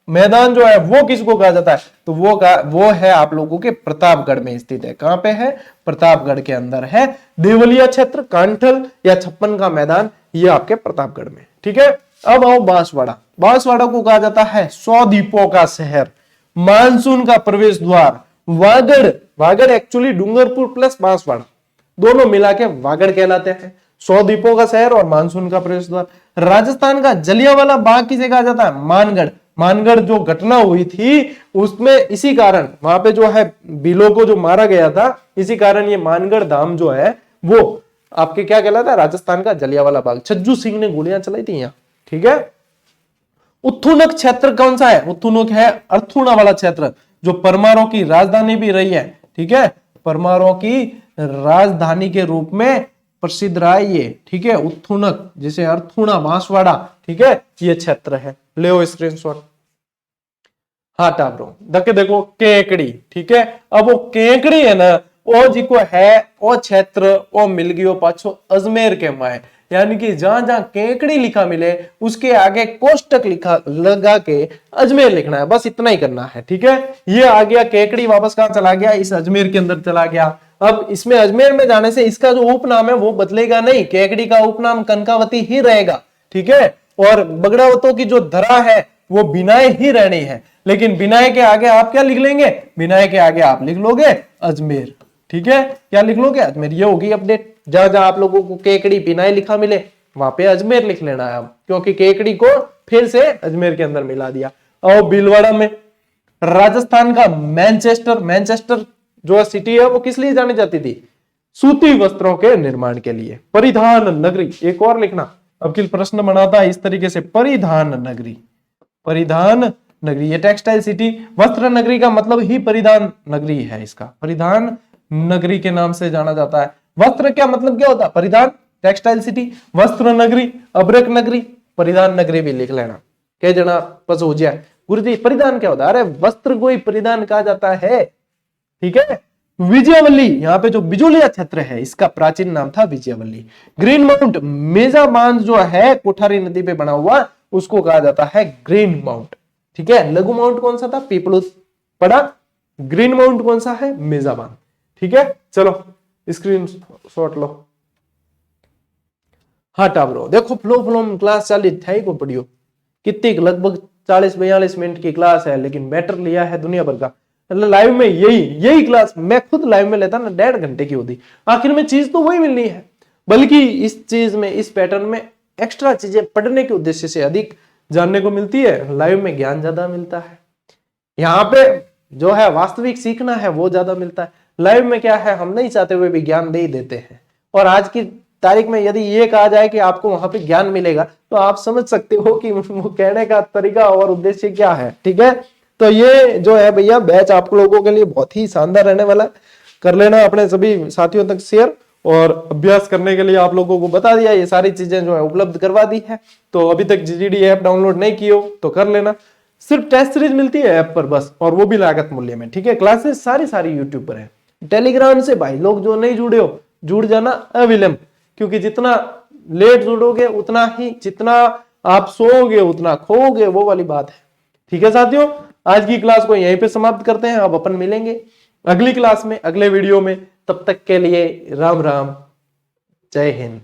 मैदान जो है वो किसको कहा जाता है, तो वो है आप लोगों के प्रतापगढ़ में स्थित है। कहां पे है, प्रतापगढ़ के अंदर है देवलिया क्षेत्र, कांठल या छप्पन का मैदान, ये आपके प्रतापगढ़ में, ठीक है। अब आओ बांसवाड़ा। बांसवाड़ा को कहा जाता है 100 द्वीपों का शहर, मानसून का प्रवेश द्वार, वागड़, वागड़ एक्चुअली डूंगरपुर प्लस बांसवाड़ा दोनों मिला के वागड़ कहलाते हैं। 100 द्वीपों का शहर और मानसून का प्रवेश द्वार। राजस्थान का जलियांवाला बाग किसे कहा जाता है, मानगढ़। मानगढ़ जो घटना हुई थी उसमें इसी कारण वहां पे जो है बिलो को जो मारा गया था, इसी कारण ये मानगढ़ धाम जो है वो आपके क्या कहलाता है, राजस्थान का जलियांवाला बाग। छज्जू सिंह ने गोलियां चलाई थी यहाँ, ठीक है। उत्थुनक क्षेत्र कौन सा है, उत्थुनक है अर्थुणा वाला क्षेत्र, जो परमारों की राजधानी भी रही है, ठीक है। परमारों की राजधानी के रूप में प्रसिद्ध रहा है ये, ठीक है। उत्थुनक जिसे अर्थुणा बांसवाड़ा, ठीक है, ये क्षेत्र है। ले स्क्रीनशॉट, हाँ टाबरो देखे देखो केकड़ी, ठीक है। अब वो केकड़ी है ना, वो जी को है वो क्षेत्र वो मिल गयो पाछो अजमेर के माए, यानी कि जहां जहां केकड़ी लिखा मिले उसके आगे कोष्टक लिखा लगा के अजमेर लिखना है, बस इतना ही करना है, ठीक है। ये आ गया केकड़ी, वापस कहां चला गया, इस अजमेर के अंदर चला गया। अब इसमें अजमेर में जाने से इसका जो उपनाम है वो बदलेगा नहीं, केकड़ी का उपनाम कनकावती ही रहेगा, ठीक है। और बगड़ावतों की जो धरा है वो बिनाए ही रहनी है, लेकिन बिनाए के आगे आप क्या लिख लेंगे, बिनाए के आगे आप लिख लोगे अजमेर, ठीक है। क्या लिख लोगे, अजमेर। ये होगी अपडेट। जहां जहां आप लोगों को केकड़ी बिनाए लिखा मिले वहां पे अजमेर लिख लेना है, क्योंकि केकड़ी को फिर से अजमेर के अंदर मिला दिया। और भीलवाड़ा में राजस्थान का मैनचेस्टर, मैनचेस्टर जो सिटी है वो किस लिए जानी जाती थी, सूती वस्त्रों के निर्माण के लिए। परिधान नगरी, एक और लिखना, अब की प्रश्न बनाता है इस तरीके से, परिधान नगरी, परिधान नगरी, ये टेक्सटाइल सिटी, वस्त्र नगरी का मतलब ही परिधान नगरी है, इसका परिधान नगरी के नाम से जाना जाता है। वस्त्र क्या मतलब क्या होता है, परिधान, टेक्सटाइल सिटी, वस्त्र नगरी, अब्रक नगरी, परिधान नगरी भी लिख लेना। कह जना बस हो जाए, गुरुजी परिधान क्या होता है, अरे वस्त्र को ही परिधान कहा जाता है, ठीक है। विजयवल्ली, यहाँ पे जो बिजोलिया क्षेत्र है इसका प्राचीन नाम था विजयवल्ली। ग्रीन माउंट, मेजा बांध जो है कोठारी नदी पे बना हुआ उसको कहा जाता है ग्रीन माउंट, ठीक है। लघु माउंट कौन सा था, पीपलुस पड़ा, ग्रीन माउंट कौन सा है, मेजा बांध, ठीक है। चलो स्क्रीन शॉट लो। हाँ टाबरो देखो, फ्लो फ्लो क्लास चाली थाई को पढ़ियो, कितनी लगभग 40-42 मिनट की क्लास है, लेकिन मैटर लिया है दुनिया भर का। लाइव में यही क्लास मैं खुद लाइव में लेता ना 1.5 घंटे की होती, आखिर में चीज तो वही मिलनी है, बल्कि इस चीज में, इस पैटर्न में एक्स्ट्रा चीजें पढ़ने के उद्देश्य से अधिक जानने को मिलती है, लाइव में ज्ञान ज्यादा मिलता है। यहाँ पे जो है वास्तविक सीखना है वो ज्यादा मिलता है, लाइव में क्या है हम नहीं चाहते हुए भी ज्ञान दे ही देते हैं। और आज की तारीख में यदि ये कहा जाए कि आपको वहां पे ज्ञान मिलेगा तो आप समझ सकते हो कि वो कहने का तरीका और उद्देश्य क्या है, ठीक है। तो ये जो है भैया बैच आप लोगों के लिए बहुत ही शानदार रहने वाला, कर लेना अपने सभी साथियों तक शेयर, और अभ्यास करने के लिए आप लोगों को बता दिया, ये सारी चीजें जो है उपलब्ध करवा दी है। तो अभी तक जीडी ऐप डाउनलोड नहीं की हो तो कर लेना, सिर्फ टेस्ट सीरीज मिलती है ऐप पर बस, और वो भी लागत मूल्य में, ठीक है। क्लासेस सारी यूट्यूब पर है। टेलीग्राम से भाई लोग जो नहीं जुड़े हो जुड़ जाना अविलंब, क्योंकि जितना लेट जुड़ोगे उतना ही, जितना आप सोओगे उतना खोओगे, वो वाली बात है, ठीक है साथियों। आज की क्लास को यहीं पे समाप्त करते हैं, अब अपन मिलेंगे अगली क्लास में, अगले वीडियो में। तब तक के लिए राम राम, जय हिंद।